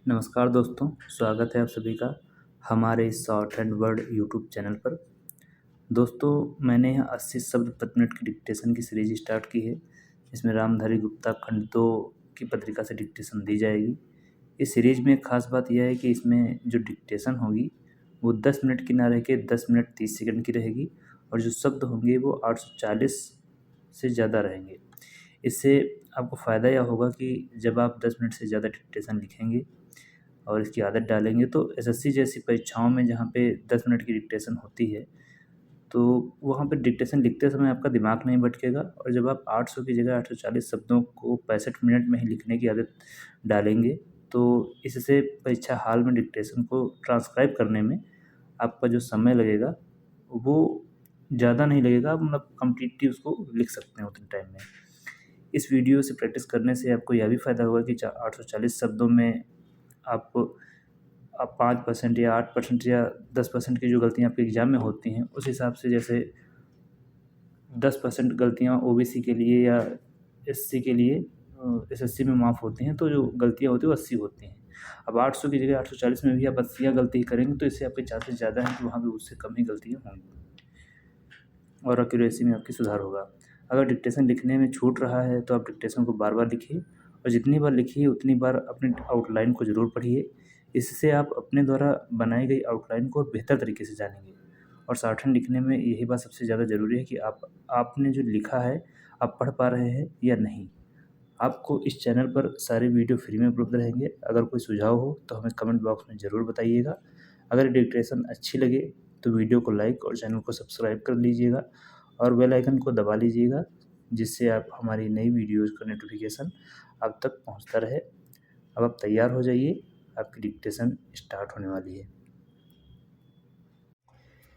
नमस्कार दोस्तों, स्वागत है आप सभी का हमारे इस short and word YouTube channel पर। दोस्तों, मैंने यहाँ 80 शब्द प्रति मिनट की डिक्टेशन की सीरीज स्टार्ट की है। इसमें रामधारी गुप्ता खंड 2 की पत्रिका से डिक्टेशन दी जाएगी। इस सीरीज में एक खास बात यह है कि इसमें जो डिक्टेशन होगी वो 10 मिनट की ना रह के 10 मिनट 30 सेकंड की रहेगी और जो शब्द होंगे वो 840 से ज़्यादा रहेंगे। इससे आपको फ़ायदा यह होगा कि जब आप 10 मिनट से ज़्यादा डिक्टेशन लिखेंगे और इसकी आदत डालेंगे तो एसएससी जैसी परीक्षाओं में जहाँ पे 10 मिनट की डिक्टेशन होती है, तो वहाँ पे डिक्टेशन लिखते समय आपका दिमाग नहीं भटकेगा और जब आप 800 की जगह 840 शब्दों को 65 मिनट में ही लिखने की आदत डालेंगे, तो इससे परीक्षा हॉल में डिक्टेशन को ट्रांसक्राइब करने में आपका जो समय लगेगा, वो ज़्यादा नहीं लगेगा। आप मतलब कंप्लीटली उसको लिख सकते हैं उतने टाइम में। इस वीडियो से प्रैक्टिस करने से आपको यह भी फ़ायदा होगा कि 840 शब्दों में आप 5% या 8% या 10% की जो गलतियाँ आपके एग्ज़ाम में होती हैं, उस हिसाब से जैसे 10% गलतियाँ ओबीसी के लिए या एससी के लिए एसएससी में माफ़ होती हैं, तो जो गलतियाँ होती हैं वो 80 होती हैं। अब 800 की जगह 840 में भी आप 80 गलती करेंगे तो इससे आपके चांसेस ज़्यादा हैं कि वहाँ पे उससे कम ही गलतियाँ होंगी और एक्यूरेसी में आपकी सुधार होगा। अगर डिक्टेशन लिखने में छूट रहा है तो आप डिक्टेशन को बार-बार लिखिए और जितनी बार लिखिए उतनी बार अपने आउटलाइन को ज़रूर पढ़िए। इससे आप अपने द्वारा बनाई गई आउटलाइन को बेहतर तरीके से जानेंगे और शॉर्टहैंड लिखने में यही बात सबसे ज़्यादा ज़रूरी है कि आपने जो लिखा है, आप पढ़ पा रहे हैं या नहीं। आपको इस चैनल पर सारे वीडियो फ्री में उपलब्ध रहेंगे। अगर कोई सुझाव हो तो हमें कमेंट बॉक्स में ज़रूर बताइएगा। अगर डिक्टेशन अच्छी लगे तो वीडियो को लाइक और चैनल को सब्सक्राइब कर लीजिएगा और बेल आइकन को दबा लीजिएगा, जिससे आप हमारी नई वीडियोज़ का नोटिफिकेशन आप तक पहुंचता रहे। अब आप तैयार हो जाइए, आपकी डिक्टेशन स्टार्ट होने वाली है।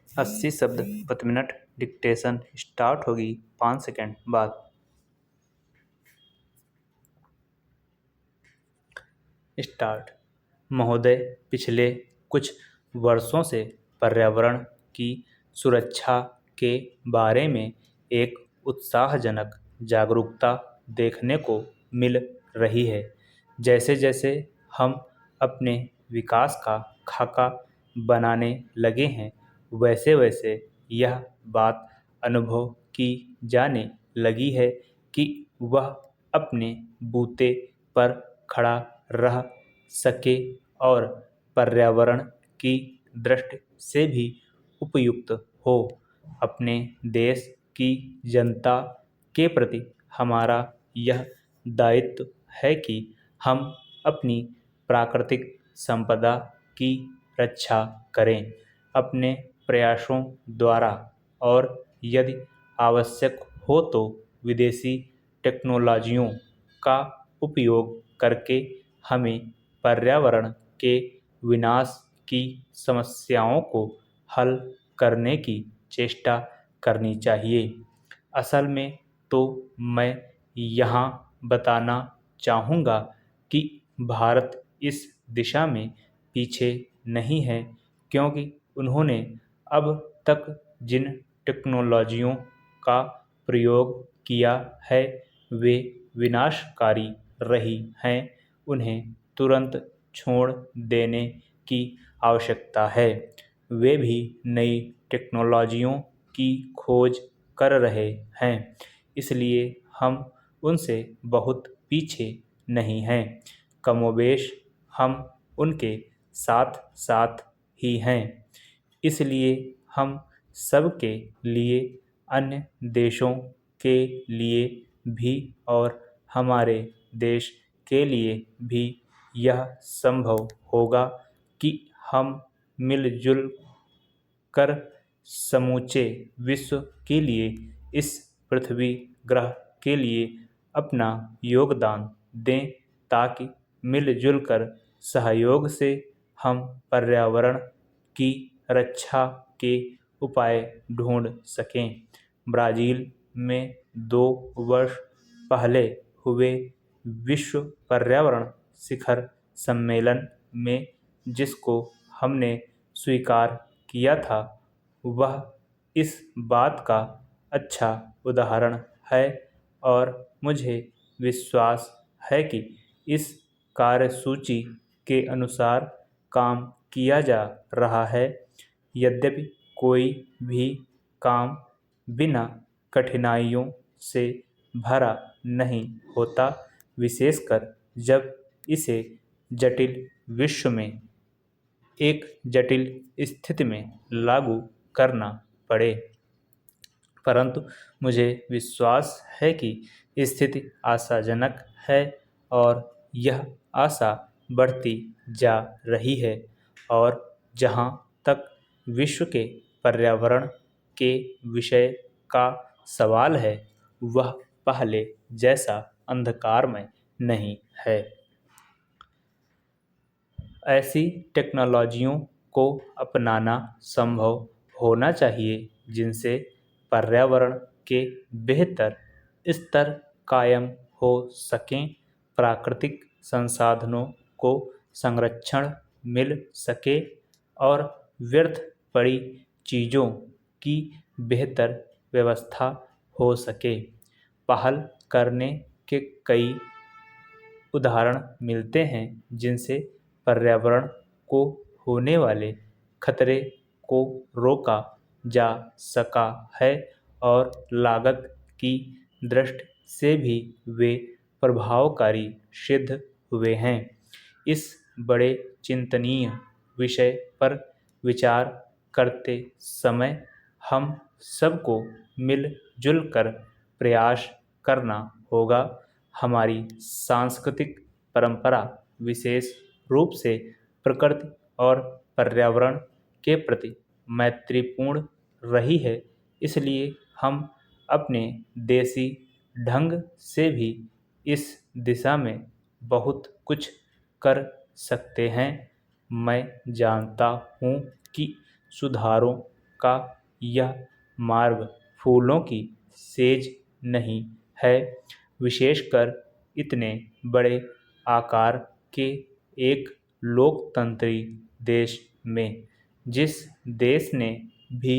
80 शब्द प्रति मिनट डिक्टेशन स्टार्ट होगी 5 सेकंड बाद। स्टार्ट। महोदय, पिछले कुछ वर्षों से पर्यावरण की सुरक्षा के बारे में एक उत्साहजनक जागरूकता देखने को मिल रही है। जैसे जैसे हम अपने विकास का खाका बनाने लगे हैं, वैसे वैसे यह बात अनुभव की जाने लगी है कि वह अपने बूते पर खड़ा रह सके और पर्यावरण की दृष्टि से भी उपयुक्त हो। अपने देश की जनता के प्रति हमारा यह दायित्व है कि हम अपनी प्राकृतिक संपदा की रक्षा करें अपने प्रयासों द्वारा और यदि आवश्यक हो तो विदेशी टेक्नोलॉजियों का उपयोग करके हमें पर्यावरण के विनाश की समस्याओं को हल करने की चेष्टा करनी चाहिए। असल में तो मैं यहाँ बताना चाहूँगा कि भारत इस दिशा में पीछे नहीं है, क्योंकि उन्होंने अब तक जिन टेक्नोलॉजियों का प्रयोग किया है वे विनाशकारी रही हैं। उन्हें तुरंत छोड़ देने की आवश्यकता है। वे भी नई टेक्नोलॉजियों की खोज कर रहे हैं, इसलिए हम उनसे बहुत पीछे नहीं हैं। कमोबेश हम उनके साथ साथ ही हैं। इसलिए हम सबके लिए, अन्य देशों के लिए भी और हमारे देश के लिए भी यह संभव होगा कि हम मिलजुल कर समूचे विश्व के लिए, इस पृथ्वी ग्रह के लिए अपना योगदान दें, ताकि मिलजुल कर सहयोग से हम पर्यावरण की रक्षा के उपाय ढूंढ सकें। ब्राज़ील में 2 वर्ष पहले हुए विश्व पर्यावरण शिखर सम्मेलन में जिसको हमने स्वीकार किया था, वह इस बात का अच्छा उदाहरण है और मुझे विश्वास है कि इस कार्यसूची के अनुसार काम किया जा रहा है। यद्यपि कोई भी काम बिना कठिनाइयों से भरा नहीं होता, विशेषकर जब इसे जटिल विश्व में एक जटिल स्थिति में लागू करना पड़े। परंतु मुझे विश्वास है कि स्थिति आशाजनक है और यह आशा बढ़ती जा रही है। और जहाँ तक विश्व के पर्यावरण के विषय का सवाल है, वह पहले जैसा अंधकारमय नहीं है। ऐसी टेक्नोलॉजियों को अपनाना संभव होना चाहिए जिनसे पर्यावरण के बेहतर स्तर कायम हो सकें, प्राकृतिक संसाधनों को संरक्षण मिल सके और व्यर्थ पड़ी चीज़ों की बेहतर व्यवस्था हो सके। पहल करने के कई उदाहरण मिलते हैं जिनसे पर्यावरण को होने वाले खतरे को रोका जा सका है और लागत की दृष्टि से भी वे प्रभावकारी सिद्ध हुए हैं। इस बड़े चिंतनीय विषय पर विचार करते समय हम सबको मिलजुल कर प्रयास करना होगा। हमारी सांस्कृतिक परंपरा विशेष रूप से प्रकृति और पर्यावरण के प्रति मैत्रीपूर्ण रही है, इसलिए हम अपने देसी ढंग से भी इस दिशा में बहुत कुछ कर सकते हैं। मैं जानता हूँ कि सुधारों का यह मार्ग फूलों की सेज नहीं है, विशेषकर इतने बड़े आकार के एक लोकतंत्री देश में। जिस देश ने भी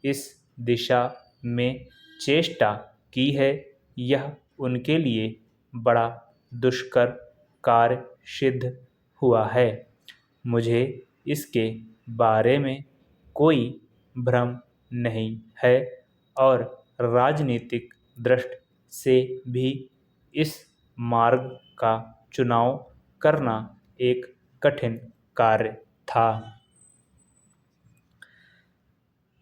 इस दिशा में चेष्टा की है, यह उनके लिए बड़ा दुष्कर कार्य सिद्ध हुआ है। मुझे इसके बारे में कोई भ्रम नहीं है और राजनीतिक दृष्टि से भी इस मार्ग का चुनाव करना एक कठिन कार्य था।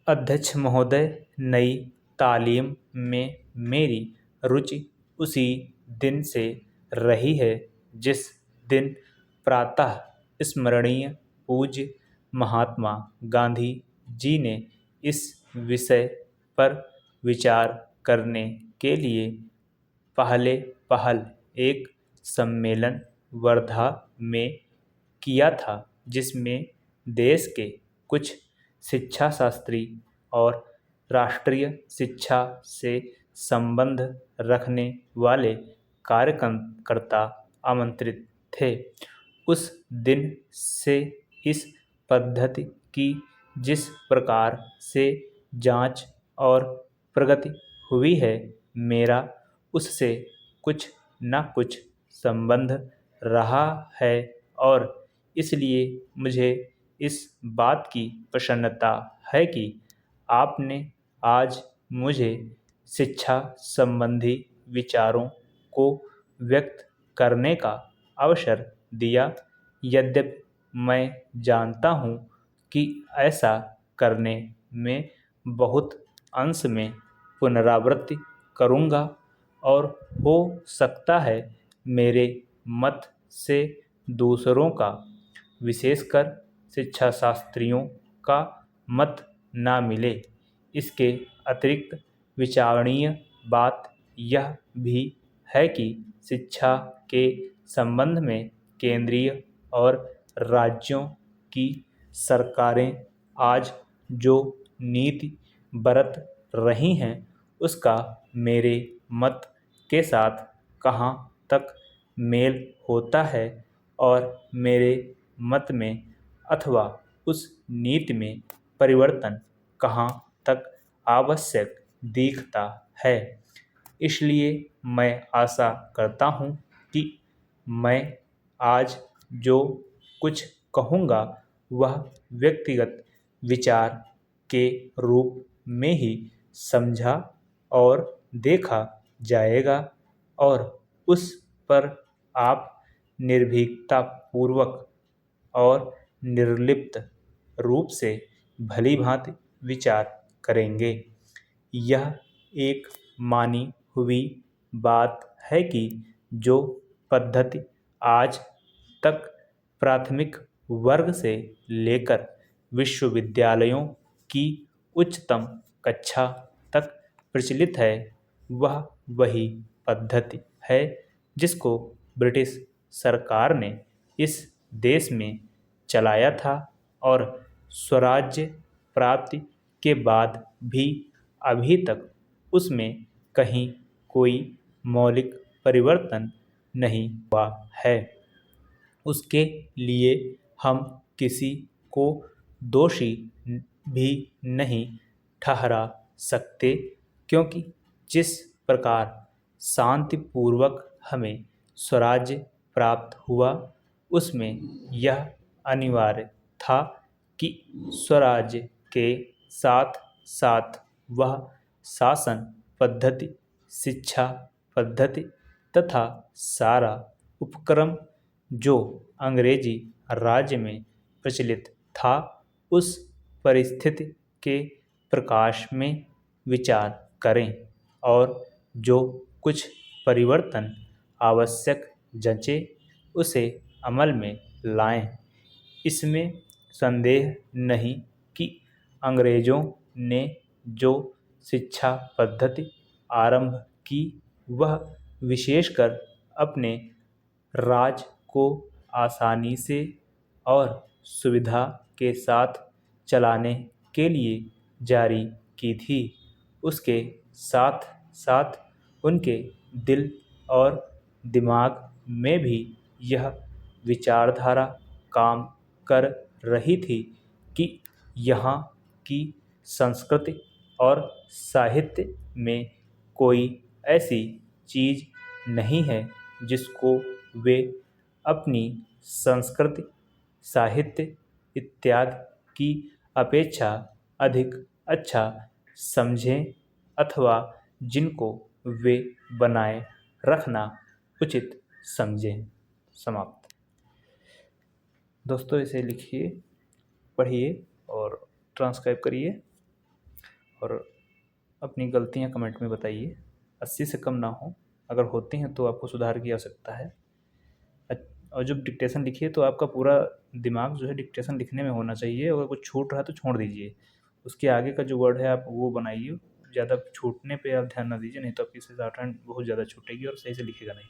अध्यक्ष महोदय, नई तालीम में मेरी रुचि उसी दिन से रही है जिस दिन प्रातः स्मरणीय पूज्य महात्मा गांधी जी ने इस विषय पर विचार करने के लिए पहल एक सम्मेलन वर्धा में किया था, जिसमें देश के कुछ शिक्षाशास्त्री और राष्ट्रीय शिक्षा से संबंध रखने वाले कार्यकर्ता आमंत्रित थे। उस दिन से इस पद्धति की जिस प्रकार से जांच और प्रगति हुई है, मेरा उससे कुछ न कुछ संबंध रहा है और इसलिए मुझे इस बात की प्रसन्नता है कि आपने आज मुझे शिक्षा संबंधी विचारों को व्यक्त करने का अवसर दिया। यद्यपि मैं जानता हूँ कि ऐसा करने में बहुत अंश में पुनरावृत्ति करूँगा और हो सकता है मेरे मत से दूसरों का, विशेषकर शिक्षाशास्त्रियों का मत ना मिले। इसके अतिरिक्त विचारणीय बात यह भी है कि शिक्षा के संबंध में केंद्रीय और राज्यों की सरकारें आज जो नीति बरत रही हैं, उसका मेरे मत के साथ कहाँ तक मेल होता है और मेरे मत में अथवा उस नीति में परिवर्तन कहाँ तक आवश्यक दिखता है। इसलिए मैं आशा करता हूँ कि मैं आज जो कुछ कहूँगा वह व्यक्तिगत विचार के रूप में ही समझा और देखा जाएगा और उस पर आप निर्भीकतापूर्वक और निर्लिप्त रूप से भली-भांति विचार करेंगे। यह एक मानी हुई बात है कि जो पद्धति आज तक प्राथमिक वर्ग से लेकर विश्वविद्यालयों की उच्चतम कक्षा तक प्रचलित है, वह वही पद्धति है जिसको ब्रिटिश सरकार ने इस देश में चलाया था और स्वराज्य प्राप्ति के बाद भी अभी तक उसमें कहीं कोई मौलिक परिवर्तन नहीं हुआ है। उसके लिए हम किसी को दोषी भी नहीं ठहरा सकते, क्योंकि जिस प्रकार शांतिपूर्वक हमें स्वराज्य प्राप्त हुआ, उसमें यह अनिवार्य था कि स्वराज्य के साथ साथ वह शासन पद्धति, शिक्षा पद्धति तथा सारा उपक्रम जो अंग्रेजी राज्य में प्रचलित था, उस परिस्थिति के प्रकाश में विचार करें और जो कुछ परिवर्तन आवश्यक जंचे उसे अमल में लाएं। इसमें संदेह नहीं कि अंग्रेजों ने जो शिक्षा पद्धति आरंभ की, वह विशेषकर अपने राज को आसानी से और सुविधा के साथ चलाने के लिए जारी की थी। उसके साथ साथ उनके दिल और दिमाग में भी यह विचारधारा काम कर रही थी कि यहाँ की संस्कृति और साहित्य में कोई ऐसी चीज़ नहीं है जिसको वे अपनी संस्कृति, साहित्य इत्यादि की अपेक्षा अधिक अच्छा समझें अथवा जिनको वे बनाए रखना उचित समझें। समाप्त। दोस्तों, इसे लिखिए, पढ़िए और ट्रांसक्राइब करिए और अपनी गलतियां कमेंट में बताइए। 80 से कम ना हो, अगर होती हैं तो आपको सुधार की आवश्यकता है। और जब डिक्टेशन लिखिए तो आपका पूरा दिमाग जो है डिक्टेशन लिखने में होना चाहिए, अगर कुछ छूट रहा है तो छोड़ दीजिए। उसके आगे का जो वर्ड है आप वो बनाइए, ज़्यादा छूटने पे आप ध्यान ना दीजिए, नहीं तो आपकी शॉर्ट हैंड बहुत ज़्यादा छूटेगी और सही से लिखेगा नहीं।